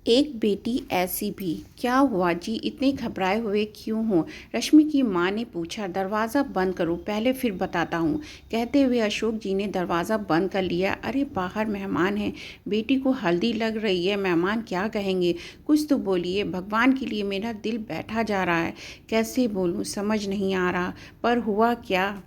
एक बेटी ऐसी भी। क्या हुआ जी, इतने घबराए हुए क्यों हो? रश्मि की माँ ने पूछा। दरवाज़ा बंद करो पहले, फिर बताता हूँ, कहते हुए अशोक जी ने दरवाज़ा बंद कर लिया। अरे बाहर मेहमान हैं, बेटी को हल्दी लग रही है, मेहमान क्या कहेंगे? कुछ तो बोलिए, भगवान के लिए मेरा दिल बैठा जा रहा है। कैसे बोलूँ समझ नहीं आ रहा। पर हुआ क्या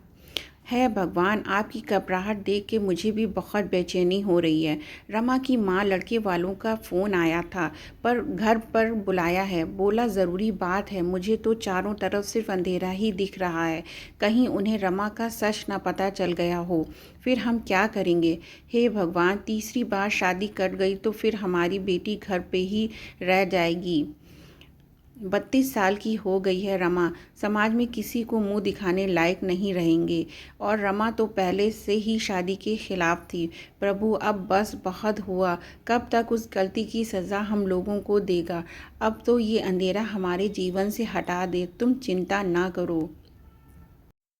है भगवान, आपकी घबराहट देख के मुझे भी बहुत बेचैनी हो रही है। रमा की माँ, लड़के वालों का फ़ोन आया था पर घर पर बुलाया है, बोला ज़रूरी बात है। मुझे तो चारों तरफ सिर्फ अंधेरा ही दिख रहा है, कहीं उन्हें रमा का सच ना पता चल गया हो। फिर हम क्या करेंगे? हे भगवान, तीसरी बार शादी कर गई तो फिर हमारी बेटी घर पे ही रह जाएगी। 32 साल की हो गई है रमा, समाज में किसी को मुंह दिखाने लायक नहीं रहेंगे। और रमा तो पहले से ही शादी के खिलाफ थी। प्रभु, अब बस बहुत हुआ। कब तक उस गलती की सज़ा हम लोगों को देगा? अब तो ये अंधेरा हमारे जीवन से हटा दे, तुम चिंता ना करो।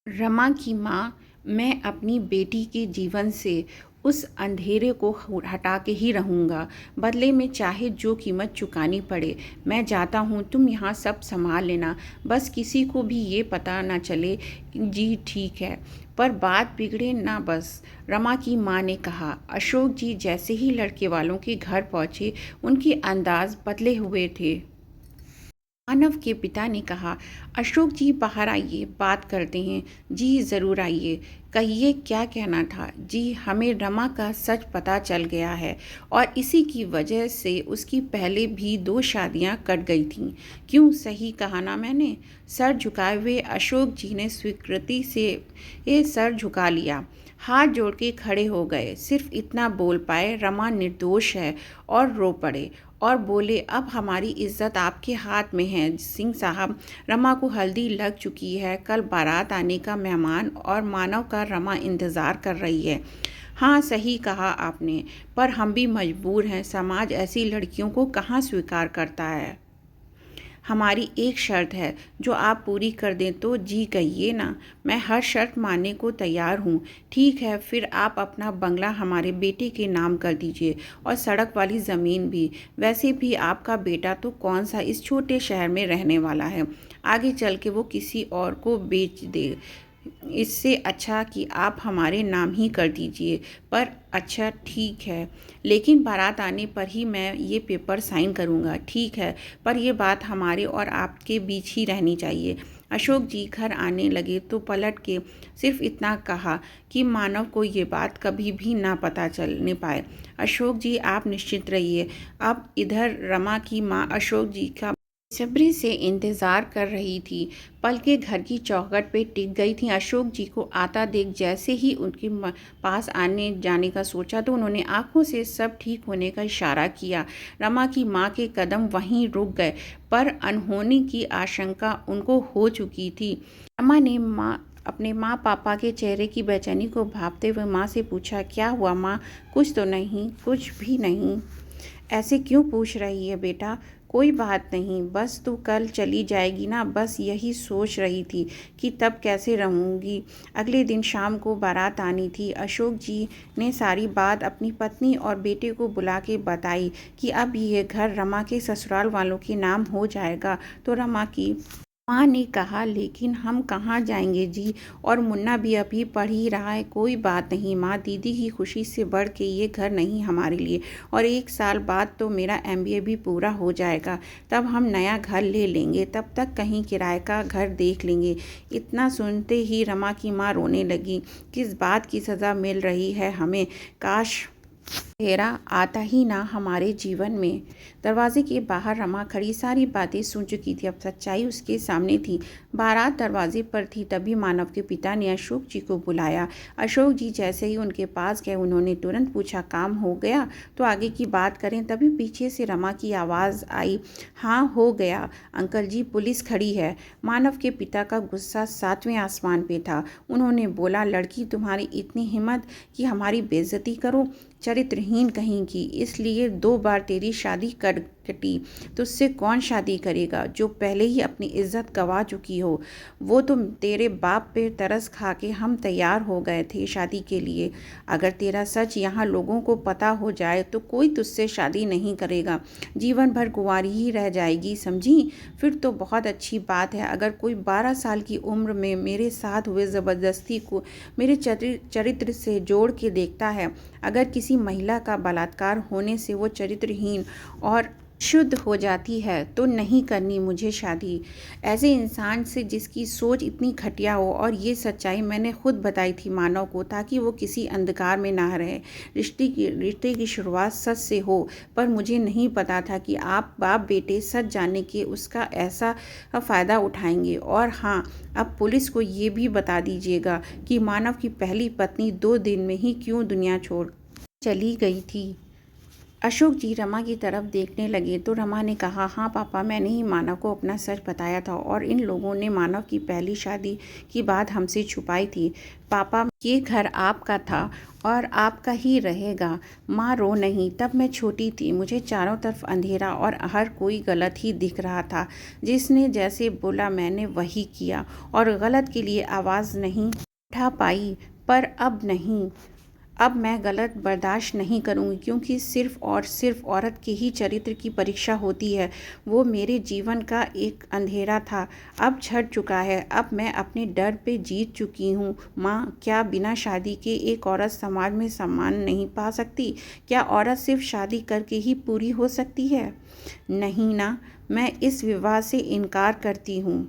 रमा की माँ, मैं अपनी बेटी के जीवन से उस अंधेरे को हटा के ही रहूँगा, बदले में चाहे जो कीमत चुकानी पड़े। मैं जाता हूँ, तुम यहाँ सब संभाल लेना, बस किसी को भी ये पता ना चले। जी ठीक है, पर बात बिगड़े ना बस, रमा की माँ ने कहा। अशोक जी जैसे ही लड़के वालों के घर पहुँचे, उनके अंदाज बदले हुए थे। मानव के पिता ने कहा, अशोक जी बाहर आइए, बात करते हैं। जी ज़रूर आइए, कहिए क्या कहना था? जी, हमें रमा का सच पता चल गया है और इसी की वजह से उसकी पहले भी 2 शादियां कट गई थीं। क्यों, सही कहा ना मैंने? सर झुकाए हुए अशोक जी ने स्वीकृति से ये सर झुका लिया, हाथ जोड़ के खड़े हो गए। सिर्फ इतना बोल पाए, रमा निर्दोष है, और रो पड़े और बोले, अब हमारी इज्जत आपके हाथ में है सिंह साहब। रमा को हल्दी लग चुकी है, कल बारात आने का मेहमान और मानव का रमा इंतज़ार कर रही है। हाँ सही कहा आपने, पर हम भी मजबूर हैं, समाज ऐसी लड़कियों को कहाँ स्वीकार करता है। हमारी एक शर्त है, जो आप पूरी कर दें तो। जी कहिए ना, मैं हर शर्त मानने को तैयार हूँ। ठीक है, फिर आप अपना बंगला हमारे बेटे के नाम कर दीजिए और सड़क वाली ज़मीन भी। वैसे भी आपका बेटा तो कौन सा इस छोटे शहर में रहने वाला है, आगे चल के वो किसी और को बेच दे। इससे अच्छा कि आप हमारे नाम ही कर दीजिए। पर अच्छा ठीक है, लेकिन बारात आने पर ही मैं ये पेपर साइन करूँगा। ठीक है, पर ये बात हमारे और आपके बीच ही रहनी चाहिए। अशोक जी घर आने लगे तो पलट के सिर्फ इतना कहा कि मानव को ये बात कभी भी ना पता चलने पाए। अशोक जी आप निश्चिंत रहिए। अब इधर रमा की माँ अशोक जी का बेसब्री से इंतज़ार कर रही थी। पलकें घर की चौखट पे टिक गई थीं। अशोक जी को आता देख जैसे ही उनके पास आने जाने का सोचा तो उन्होंने आंखों से सब ठीक होने का इशारा किया। रमा की माँ के कदम वहीं रुक गए, पर अनहोनी की आशंका उनको हो चुकी थी। रमा ने अपने माँ पापा के चेहरे की बेचैनी को भांपते हुए माँ से पूछा, क्या हुआ माँ? कुछ तो नहीं? कुछ भी नहीं। ऐसे क्यों पूछ रही है बेटा? कोई बात नहीं, बस तू कल चली जाएगी ना, बस यही सोच रही थी कि तब कैसे रहूँगी। अगले दिन शाम को बारात आनी थी। अशोक जी ने सारी बात अपनी पत्नी और बेटे को बुला के बताई कि अब ये घर रमा के ससुराल वालों के नाम हो जाएगा। तो रमा की माँ ने कहा, लेकिन हम कहाँ जाएंगे जी, और मुन्ना भी अभी पढ़ ही रहा है। कोई बात नहीं माँ, दीदी की खुशी से बढ़ के ये घर नहीं हमारे लिए। और 1 साल बाद तो मेरा MBA भी पूरा हो जाएगा, तब हम नया घर ले लेंगे, तब तक कहीं किराए का घर देख लेंगे। इतना सुनते ही रमा की माँ रोने लगी। किस बात की सज़ा मिल रही है हमें? काश अंधेरा आता ही ना हमारे जीवन में। दरवाजे के बाहर रमा खड़ी सारी बातें सुन चुकी थी, अब सच्चाई उसके सामने थी। बारात दरवाजे पर थी, तभी मानव के पिता ने अशोक जी को बुलाया। अशोक जी जैसे ही उनके पास गए, उन्होंने तुरंत पूछा, काम हो गया तो आगे की बात करें। तभी पीछे से रमा की आवाज़ आई, हाँ हो गया अंकल जी, पुलिस खड़ी है। मानव के पिता का गुस्सा 7वें आसमान पे था। उन्होंने बोला, लड़की तुम्हारी इतनी हिम्मत कि हमारी बेइज्जती करो? चरित्रहीन कहीं की, इसलिए 2 बार तेरी शादी कर कटी तो उससे कौन शादी करेगा जो पहले ही अपनी इज्जत गंवा चुकी हो। वो तो तेरे बाप पे तरस खा के हम तैयार हो गए थे शादी के लिए। अगर तेरा सच यहाँ लोगों को पता हो जाए तो कोई तुझसे शादी नहीं करेगा, जीवन भर कुंवारी ही रह जाएगी, समझी। फिर तो बहुत अच्छी बात है। अगर कोई 12 साल की उम्र में मेरे साथ हुए ज़बरदस्ती को मेरे चरित्र से जोड़ के देखता है, अगर किसी महिला का बलात्कार होने से वो चरित्रहीन और शुद्ध हो जाती है तो नहीं करनी मुझे शादी ऐसे इंसान से जिसकी सोच इतनी घटिया हो। और ये सच्चाई मैंने खुद बताई थी मानव को, ताकि वो किसी अंधकार में ना रहे। रिश्ते की शुरुआत सच से हो, पर मुझे नहीं पता था कि आप बाप बेटे सच जानने के उसका ऐसा फ़ायदा उठाएंगे। और हाँ, अब पुलिस को ये भी बता दीजिएगा कि मानव की पहली पत्नी 2 दिन में ही क्यों दुनिया छोड़ चली गई थी। अशोक जी रमा की तरफ देखने लगे तो रमा ने कहा, हाँ पापा, मैंने ही मानव को अपना सच बताया था और इन लोगों ने मानव की पहली शादी की बात हमसे छुपाई थी। पापा, ये घर आपका था और आपका ही रहेगा। माँ रो नहीं, तब मैं छोटी थी, मुझे चारों तरफ अंधेरा और हर कोई गलत ही दिख रहा था। जिसने जैसे बोला मैंने वही किया और गलत के लिए आवाज़ नहीं उठा पाई। पर अब नहीं, अब मैं गलत बर्दाश्त नहीं करूँगी, क्योंकि सिर्फ़ और सिर्फ औरत के ही चरित्र की परीक्षा होती है। वो मेरे जीवन का एक अंधेरा था, अब छट चुका है। अब मैं अपने डर पे जीत चुकी हूँ। माँ, क्या बिना शादी के एक औरत समाज में सम्मान नहीं पा सकती? क्या औरत सिर्फ शादी करके ही पूरी हो सकती है? नहीं ना, मैं इस विवाह से इनकार करती हूँ।